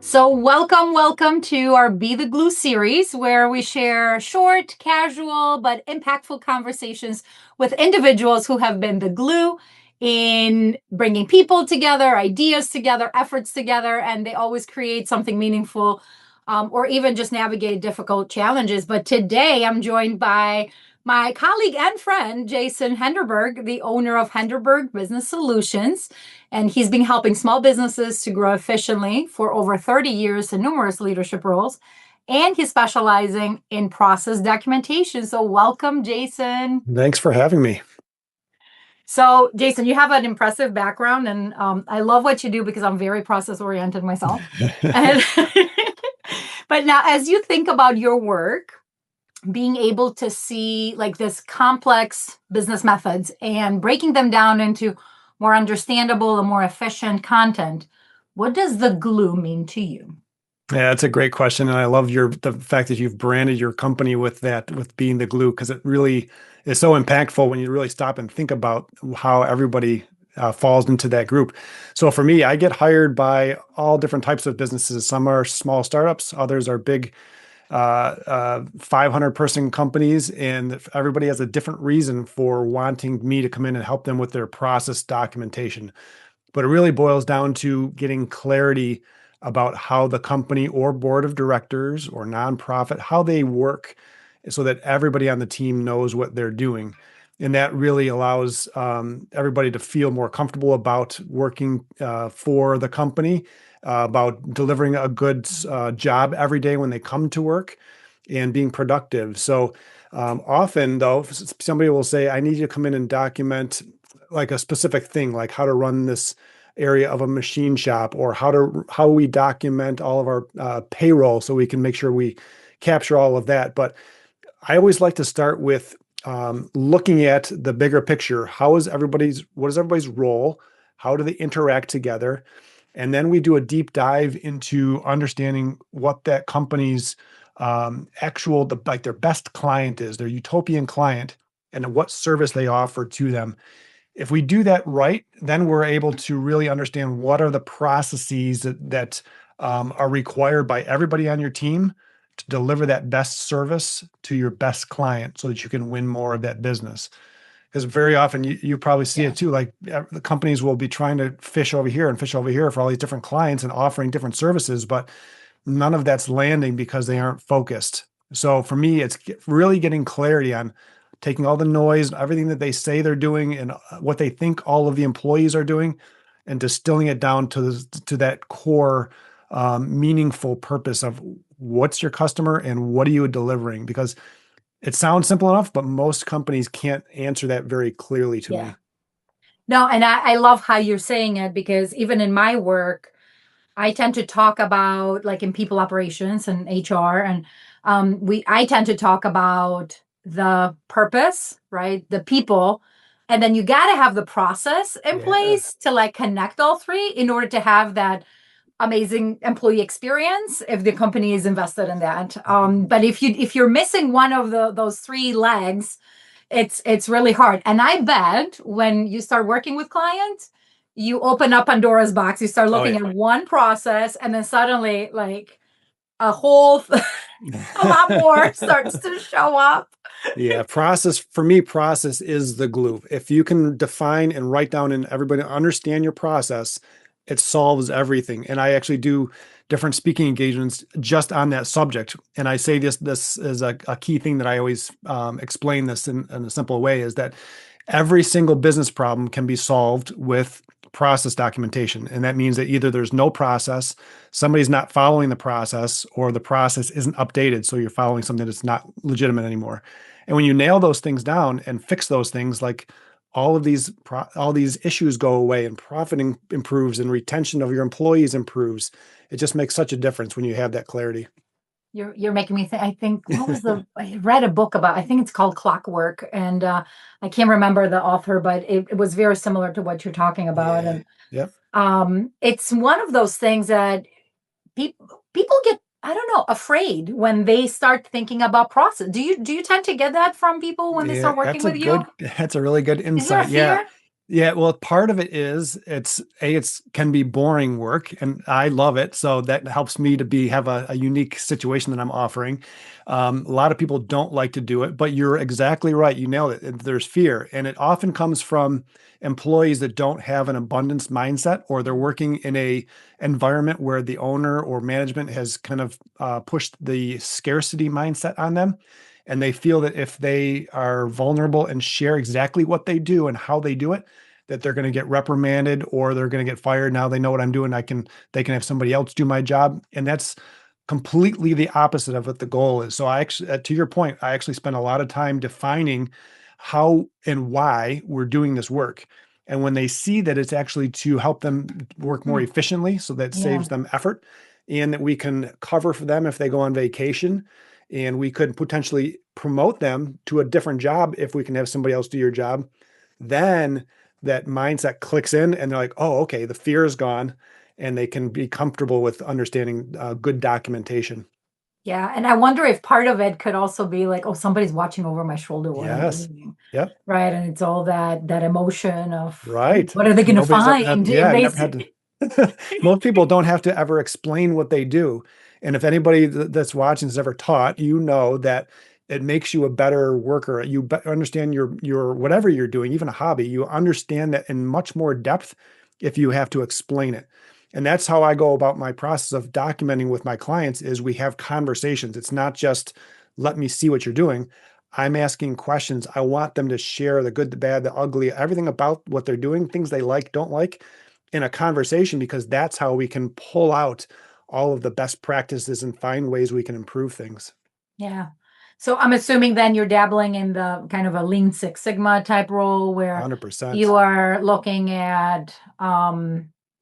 So, welcome to our Be the Glue series, where we share short, casual, but impactful conversations with individuals who have been the glue in bringing people together, ideas together, efforts together, and they always create something meaningful or even just navigate difficult challenges. But today I'm joined by my colleague and friend, Jason Henderberg, the owner of Henderberg Business Solutions. And he's been helping small businesses to grow efficiently for over 30 years in numerous leadership roles. And he's specializing in process documentation. So, welcome, Jason. Thanks for having me. So, Jason, you have an impressive background, and I love what you do because I'm very process oriented myself. And but now, as you think about your work, being able to see like this complex business methods and breaking them down into more understandable and more efficient content, what does the glue mean to you? Yeah, that's a great question, and I love the fact that you've branded your company with that, with being the glue, because it really is so impactful when you really stop and think about how everybody falls into that group. So for me, I get hired by all different types of businesses. Some are small startups, others are big 500-person companies, and everybody has a different reason for wanting me to come in and help them with their process documentation. But it really boils down to getting clarity about how the company or board of directors or nonprofit, how they work so that everybody on the team knows what they're doing. And that really allows everybody to feel more comfortable about working for the company, about delivering a good job every day when they come to work and being productive. So often, though, somebody will say, I need you to come in and document like a specific thing, like how to run this area of a machine shop, or how we document all of our payroll so we can make sure we capture all of that. But I always like to start with looking at the bigger picture. What is everybody's role? How do they interact together? And then we do a deep dive into understanding what that company's their best client is, their utopian client, and what service they offer to them. If we do that right, then we're able to really understand what are the processes that are required by everybody on your team to deliver that best service to your best client so that you can win more of that business. Because very often you probably see Yeah. it too, like the companies will be trying to fish over here and fish over here for all these different clients and offering different services, but none of that's landing because they aren't focused. So for me, it's really getting clarity on taking all the noise, everything that they say they're doing, and what they think all of the employees are doing, and distilling it down to that core meaningful purpose of what's your customer and what are you delivering? Because it sounds simple enough, but most companies can't answer that very clearly to Yeah. me. No, and I love how you're saying it because even in my work, I tend to talk about like in people operations and HR, and I tend to talk about the purpose, right? The people, and then you got to have the process in Yeah. place to like connect all three in order to have that amazing employee experience if the company is invested in that. But if you're missing one of those three legs, it's really hard. And I bet when you start working with clients, you open up Pandora's box. You start Oh looking yeah. at one process, and then suddenly, like a whole, a lot more starts to show up. Yeah, process for me, process is the glue. If you can define and write down and everybody understand your process, it solves everything. And I actually do different speaking engagements just on that subject. And I say this is a key thing that I always explain this in a simple way, is that every single business problem can be solved with process documentation. And that means that either there's no process, somebody's not following the process, or the process isn't updated. So you're following something that's not legitimate anymore. And when you nail those things down and fix those things, like all these issues go away, and profiting improves, and retention of your employees improves. It just makes such a difference when you have that clarity. You're making me think. I think I read a book about. I think it's called Clockwork, and I can't remember the author, but it was very similar to what you're talking about. Yeah. And Yep. it's one of those things that people get, I don't know, afraid when they start thinking about process. Do you tend to get that from people when they Yeah, start working with you? that's a really good Is there a insight. Yeah. fear? Yeah, well, part of it is it's can be boring work, and I love it. So that helps me to have a unique situation that I'm offering. A lot of people don't like to do it, but you're exactly right. You nailed it. There's fear, and it often comes from employees that don't have an abundance mindset, or they're working in a environment where the owner or management has kind of pushed the scarcity mindset on them. And they feel that if they are vulnerable and share exactly what they do and how they do it, that they're going to get reprimanded or they're going to get fired. Now they know what I'm doing. They can have somebody else do my job. And that's completely the opposite of what the goal is. So I actually, to your point, I actually spent a lot of time defining how and why we're doing this work. And when they see that it's actually to help them work more Hmm. efficiently, so that Yeah. saves them effort, and that we can cover for them if they go on vacation, and we could potentially promote them to a different job if we can have somebody else do your job, then that mindset clicks in and they're like, oh, okay, the fear is gone, and they can be comfortable with understanding good documentation. Yeah. And I wonder if part of it could also be like, oh, somebody's watching over my shoulder what I'm Yes. doing. Yep. Right. And it's all that emotion of Right. what are they gonna Nobody's ever had, find if yeah, they never see. had to. Most people don't have to ever explain what they do. And if anybody that's watching has ever taught, you know that it makes you a better worker. You understand your whatever you're doing, even a hobby, you understand that in much more depth if you have to explain it. And that's how I go about my process of documenting with my clients is we have conversations. It's not just let me see what you're doing. I'm asking questions. I want them to share the good, the bad, the ugly, everything about what they're doing, things they like, don't like in a conversation, because that's how we can pull out all of the best practices and find ways we can improve things. Yeah. So I'm assuming then you're dabbling in the kind of a Lean Six Sigma type role where you 100%. are looking at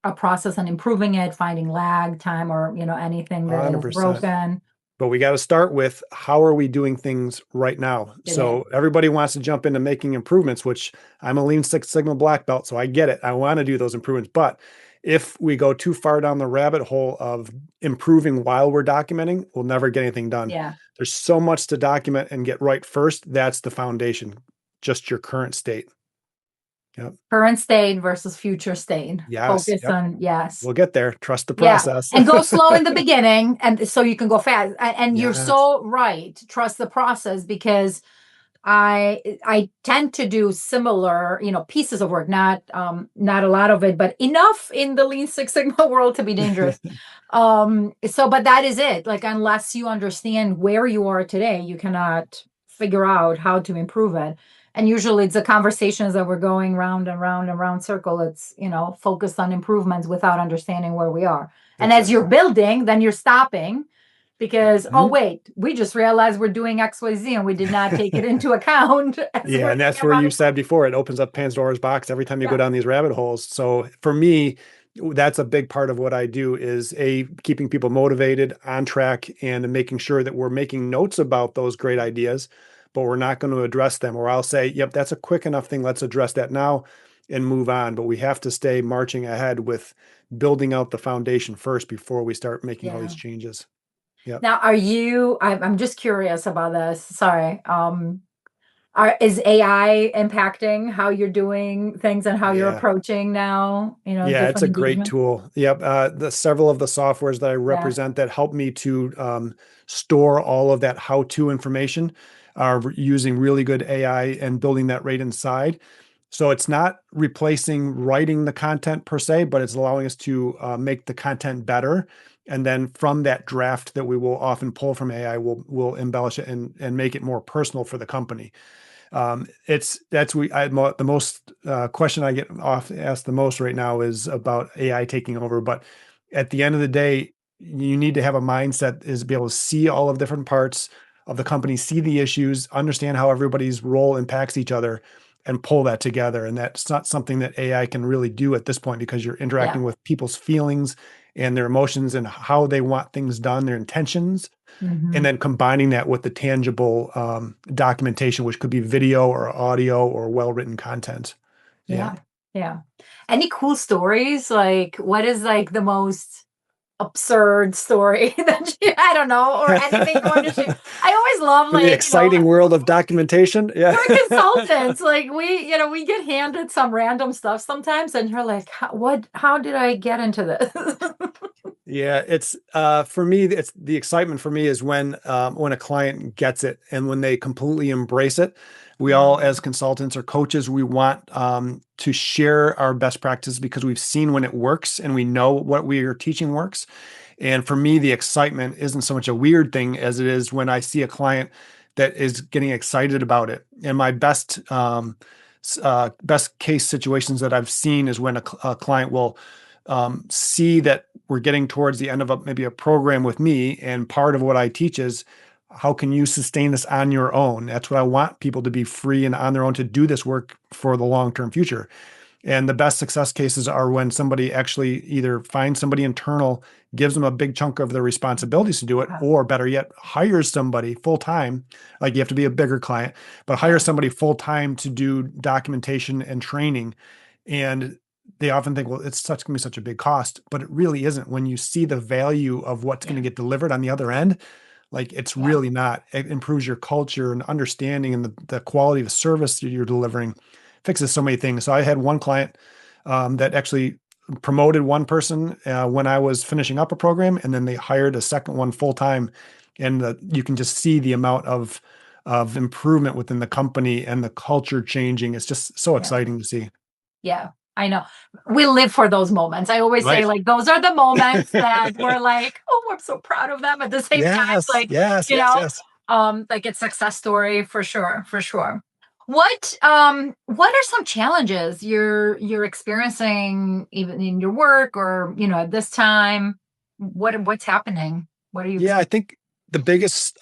a process and improving it, finding lag time or anything that is 100%. broken. But we got to start with how are we doing things right now? Today. So everybody wants to jump into making improvements, which I'm a Lean Six Sigma black belt, so I get it. I want to do those improvements. But if we go too far down the rabbit hole of improving while we're documenting, we'll never get anything done. Yeah. There's so much to document and get right first. That's the foundation, just your current state. Yep. Current state versus future state. Yes. Focus Yep. on, yes. We'll get there. Trust the Yeah, process. and go slow in the beginning, and so you can go fast. And you're Yes. so right. Trust the process because I tend to do similar, pieces of work, not a lot of it, but enough in the Lean Six Sigma world to be dangerous. So but that is it. Like unless you understand where you are today, you cannot figure out how to improve it. And usually it's the conversations that we're going round and round and round circle. It's, focused on improvements without understanding where we are. And as you're Exactly. building, then you're stopping because, oh, Mhm. wait, we just realized we're doing XYZ and we did not take it into account as Yeah, we're and that's thinking where about you it. said before, it opens up Pandora's box every time you go Yeah. down these rabbit holes. So for me, that's a big part of what I do is keeping people motivated, on track, and making sure that we're making notes about those great ideas, but we're not going to address them. Or I'll say, yep, that's a quick enough thing. Let's address that now and move on. But we have to stay marching ahead with building out the foundation first before we start making all Yeah. these changes. Yep. Now, I'm just curious about this. Sorry. Is AI impacting how you're doing things and how you're Yeah. approaching now, Yeah, it's different a great engagement? tool. Yep. The several of the softwares that I Yeah. represent that help me to store all of that how-to information are using really good AI and building that right inside. So it's not replacing writing the content per se, but it's allowing us to make the content better. And then from that draft that we will often pull from AI, we'll embellish it and make it more personal for the company. It's that's we I the most question I get off asked the most right now is about AI taking over. But at the end of the day, you need to have a mindset is be able to see all of different parts of the company, see the issues, understand how everybody's role impacts each other, and pull that together. And that's not something that AI can really do at this point because you're Yeah. interacting with people's feelings and their emotions and how they want things done, their intentions, and Hmm. then combining that with the tangible documentation, which could be video or audio or well-written content. Yeah. Yeah. Yeah. Any cool stories? Like, what is like the most absurd story that I don't know, or anything you want to share. I always love, The like, exciting world of documentation. Yeah. we're consultants. Like, we get handed some random stuff sometimes, and you're like, how did I get into this? Yeah, it's for me, it's the excitement for me is when a client gets it and when they completely embrace it. We all, as Mm, consultants or coaches, we want to share our best practices because we've seen when it works and we know what we are teaching works. And for me, the excitement isn't so much a weird thing as it is when I see a client that is getting excited about it. And my best case situations that I've seen is when a client will see that we're getting towards the end of maybe a program with me, and part of what I teach is how can you sustain this on your own. That's what I want people to be free and on their own to do this work for the long-term future. And the best success cases are when somebody actually either finds somebody internal, gives them a big chunk of their responsibilities to do it, yeah, or better yet, hires somebody full time. Like you have to be a bigger client, but hire yeah, somebody full time to do documentation and training. And they often think, well, it's such going to be such a big cost, but it really isn't. When you see the value of what's going to yeah, get delivered on the other end, like it's yeah, really not. It improves your culture and understanding and the quality of service that you're delivering, fixes so many things. So I had one client that actually promoted one person when I was finishing up a program, and then they hired a second one full time, and you can just see the amount of improvement within the company and the culture changing. It's just so yeah. exciting to see. Yeah, I know. We live for those moments. I always say, Right. like, those are the moments that we're like, "Oh, I'm so proud of them." At the same time, Yes, like, yes, you yes, know, yes. like, it's success story for sure, for sure. What are some challenges you're experiencing even in your work, or, at this time? What's happening? What are you Yeah, I experiencing? think the biggest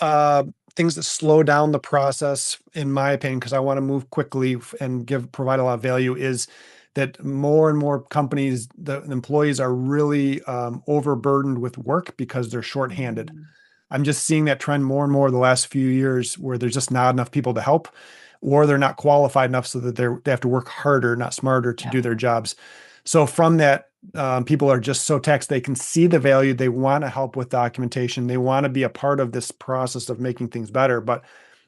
things that slow down the process, in my opinion, because I want to move quickly and provide a lot of value, is that more and more companies, the employees are really overburdened with work because they're shorthanded. Mm, I'm just seeing that trend more and more the last few years where there's just not enough people to help, or they're not qualified enough so that they have to work harder, not smarter, to yeah, do their jobs. So from that, people are just so taxed. They can see the value. They want to help with documentation. They want to be a part of this process of making things better, but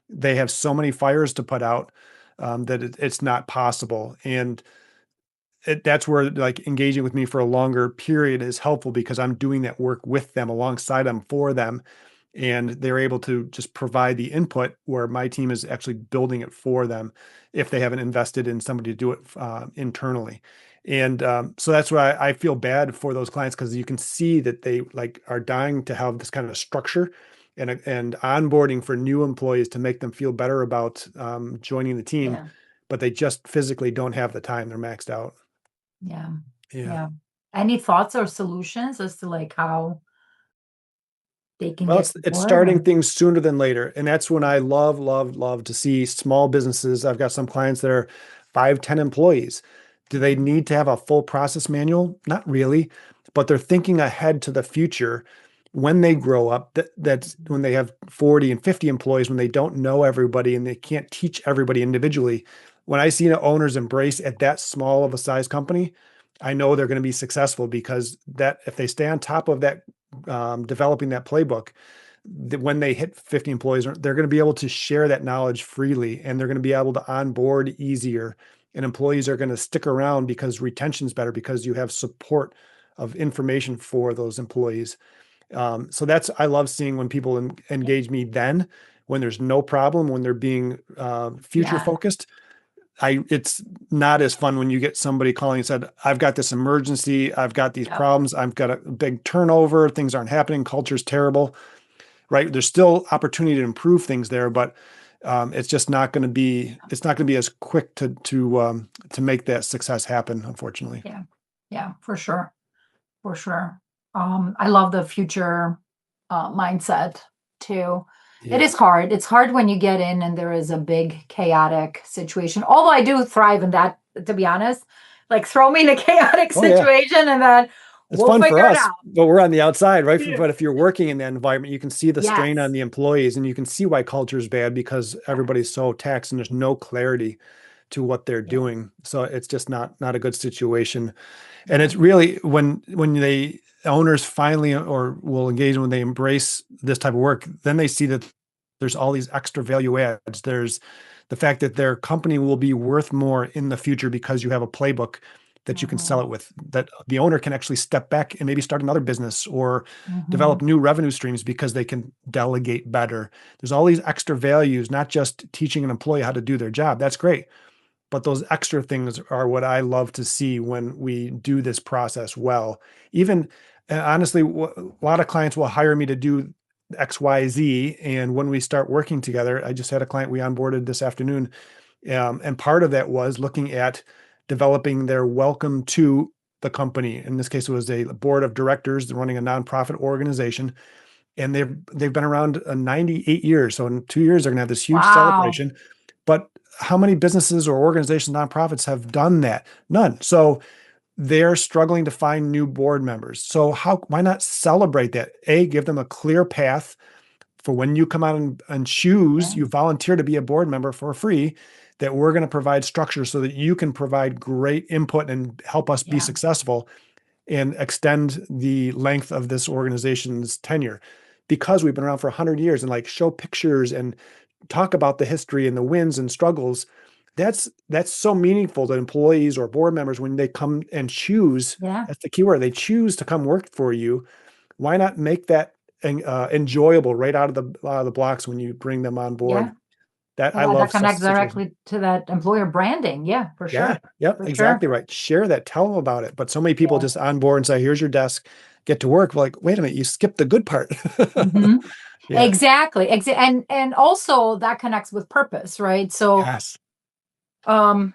they have so many fires to put out that it's not possible. And that's where like engaging with me for a longer period is helpful because I'm doing that work with them, alongside them, for them, and they're able to just provide the input where my team is actually building it for them if they haven't invested in somebody to do it internally. And so that's why I feel bad for those clients, because you can see that they like are dying to have this kind of structure and onboarding for new employees to make them feel better about joining the team, yeah, but they just physically don't have the time. They're maxed out. yeah, Yeah. yeah. Any thoughts or solutions as to, like, how they can Well, get it's support? starting Or things sooner than later. And that's when I love, love, love to see small businesses. I've got some clients that are 5, 10 employees. Do they Mhm. need to have a full process manual? Not really, but they're thinking ahead to the future when they grow up. That's when they have 40 and 50 employees, when they don't know everybody and they can't teach everybody individually. When I see the owners embrace at that small of a size company, I know they're going to be successful, because that if they stay on top of that, developing that playbook, that when they hit 50 employees, they're going to be able to share that knowledge freely, and they're going to be able to onboard easier. And employees are going to stick around because retention is better, because you have support of information for those employees. So I love seeing when people engage me then, when there's no problem, when they're being future Yeah, focused. It's not as fun when you get somebody calling and said, I've got this emergency, I've got these yeah, problems, I've got a big turnover, things aren't happening, culture's terrible, right? There's still opportunity to improve things there, but it's just not going to be, it's not going to be as quick to make that success happen, unfortunately. yeah, yeah, for sure, for sure. I love the future mindset too. It Yeah. is hard. It's hard when you get in and there is a big chaotic situation. Although I do thrive in that, to be honest. Like, throw me in a chaotic Oh yeah. situation and then It's we'll fun for figure it us, out. but we're on the outside, right? Yeah. But if you're working in that environment, you can see the strain on Yes. the employees, and you can see why culture is bad, because Yeah. everybody's so taxed and there's no clarity. to what they're Yeah. doing. So it's just not a good situation. And Yeah. it's really when they owners finally or will engage when they embrace this type of work, then they see that there's all these extra value adds. There's the fact that their company will be worth more in the future because you have a playbook that you can sell Mhm. it with, that the owner can actually step back and maybe start another business or develop Mhm. new revenue streams because they can delegate better. There's all these extra values, not just teaching an employee how to do their job. That's great. But those extra things are what I love to see when we do this process well. Even honestly, a lot of clients will hire me to do X, Y, Z. And when we start working together, I just had a client we onboarded this afternoon. And part of that was looking at developing their welcome to the company. In this case, it was a board of directors running a nonprofit organization, and they've been around 98 years. So in 2 years, they're going to have this huge Wow. celebration. But how many businesses or organizations, nonprofits have done that? None. So they're struggling to find new board members. So why not celebrate that? Give them a clear path for when you come out and choose, Yeah. you volunteer to be a board member for free, that we're going to provide structure so that you can provide great input and help us be Yeah. successful and extend the length of this organization's tenure, because we've been around for 100 years, and like show pictures and talk about the history and the wins and struggles. That's so meaningful to employees or board members when they come and choose. Yeah. That's the key word. They choose to come work for you. Why not make that enjoyable right out of the blocks when you bring them on Yeah. board? That I Yeah, that love such connects situations. directly to that employer branding. Yeah, for Yeah, sure. yep, For sure. exactly right. Share that, tell them about it. But so many people Yeah. just on board and say, "Here's your desk, get to work." We're like, wait a minute, you skipped the good part. Hmm. Yeah. Exactly. And also that connects with purpose, right? So Yes. um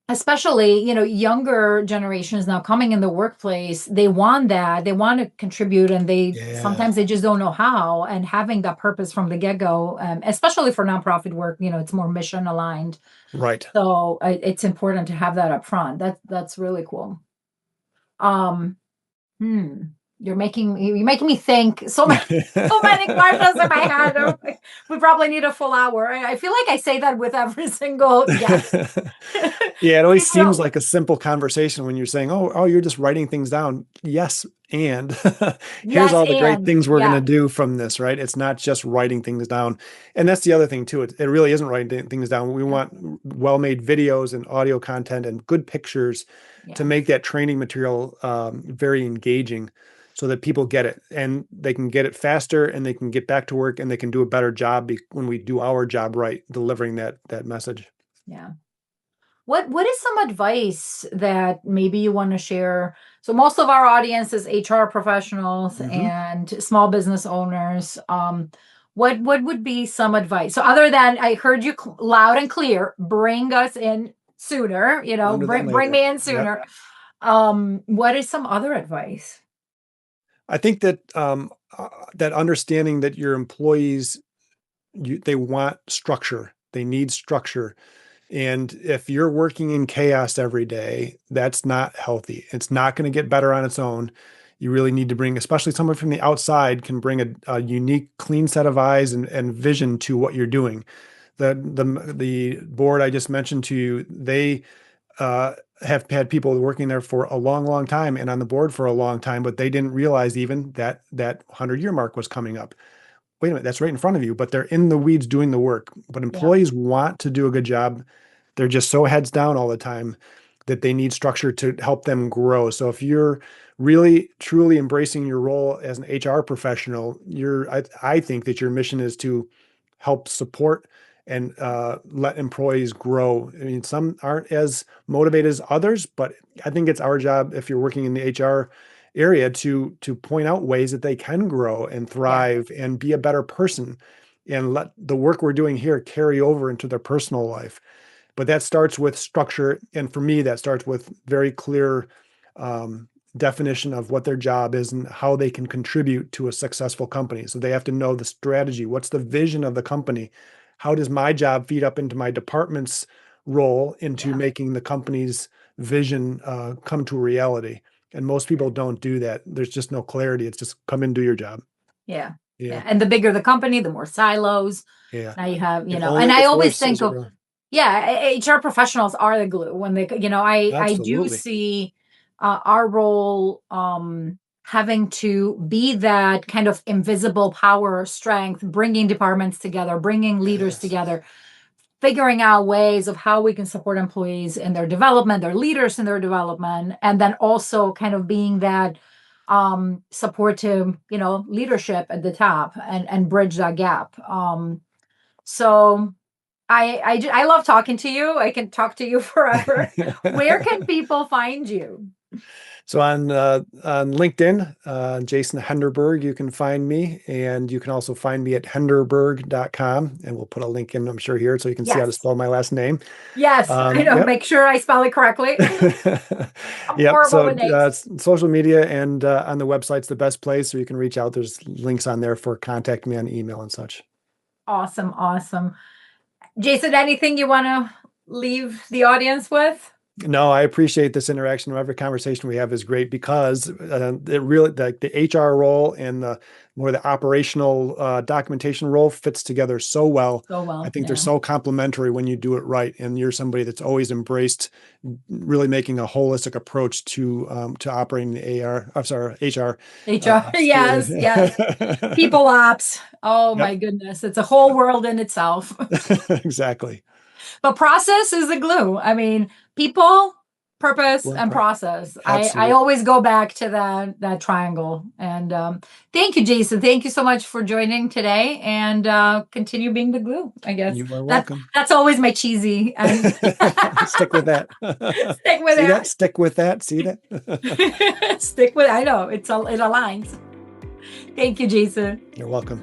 especially, younger generations now coming in the workplace, they want that. They want to contribute, and they Yeah. sometimes they just don't know how. And having that purpose from the get-go, especially for nonprofit work, it's more mission aligned. Right. So it's important to have that up front. That's really cool. Um, Hmm. You're making me think so many questions in my head. We probably need a full hour. I feel like I say that with every single guest. Yeah, it always We seems will. like a simple conversation when you're saying, "Oh, you're just writing things down." Yes, and here's Yes, all the great and things we're going to yeah, do from this, right? It's not just writing things down. And that's the other thing too. It really isn't writing things down. We yeah, want well-made videos and audio content and good pictures to yeah, make that training material very engaging, so that people get it and they can get it faster and they can get back to work and they can do a better job when we do our job right, delivering that message. yeah. What is some advice that maybe you want to share? So most of our audience is HR professionals Mhm. and small business owners. What would be some advice? So other than I heard you loud and clear, bring us in sooner, Sooner than bring later. me in Yep. sooner. What is some other advice? I think that understanding that your employees, they want structure. They need structure. And if you're working in chaos every day, that's not healthy. It's not going to get better on its own. You really need to bring, especially someone from the outside, can bring a unique, clean set of eyes and vision to what you're doing. The board I just mentioned to you, they have had people working there for a long, long time and on the board for a long time, but they didn't realize even that 100-year mark was coming up. Wait a minute, that's right in front of you, but they're in the weeds doing the work. But Yeah, employees want to do a good job. They're just so heads down all the time that they need structure to help them grow. So if you're really truly embracing your role as an HR professional, I think that your mission is to help support and let employees grow. I mean, some aren't as motivated as others, but I think it's our job, if you're working in the HR area, to point out ways that they can grow and yeah, thrive and be a better person, and let the work we're doing here carry over into their personal life. But that starts with structure, and for me, that starts with very clear um, definition of what their job is and how they can contribute to a successful company. So they have to know the strategy. What's the vision of the company? How does my job feed up into my department's role into yeah, making the company's vision come to reality? And most people don't do that. There's just no clarity. It's just come and do your job. yeah, Yeah, yeah. And the bigger the company, the more silos. yeah. Now you have, It and only I gets always worse think as you of, go. Yeah, HR professionals are the glue when they, I do Absolutely. see our role having to be that kind of invisible power or strength, bringing departments together, bringing leaders Yes. together, figuring out ways of how we can support employees in their development, their leaders in their development, and then also kind of being that supportive, leadership at the top and bridge that gap. So I love talking to you. I can talk to you forever. Where can people find you? So on LinkedIn, Jason Henderberg, you can find me, and you can also find me at henderberg.com, and we'll put a link in, I'm sure, here so you can see how to Yes. spell my last name. Yes, I know. Yep. Make sure I spell it correctly. I'm Yep. horrible So with names. social media and on the website's the best place, so you can reach out. There's links on there for contacting me on email and such. Awesome, awesome. Jason, anything you want to leave the audience with? No, I appreciate this interaction. Every conversation we have is great because it really the HR role and the more the operational documentation role fits together so well. So I well, think they're yeah. so complementary when you do it right, and you're somebody that's always embraced really making a holistic approach to operating the AR. I'm sorry, HR HR, sphere. yes, yes. People ops. Oh Yep, my goodness, it's a whole world in itself. exactly. But process is the glue. I mean, people, purpose, People and and process. I absolutely. always go back to that triangle. And thank you, Jason. Thank you so much for joining today, and continue being the glue. I guess You are that welcome. that's always my cheesy and Stick with that. stick with See that? that. Stick with that. See that? Stick with. I know it aligns. Thank you, Jason. You're welcome.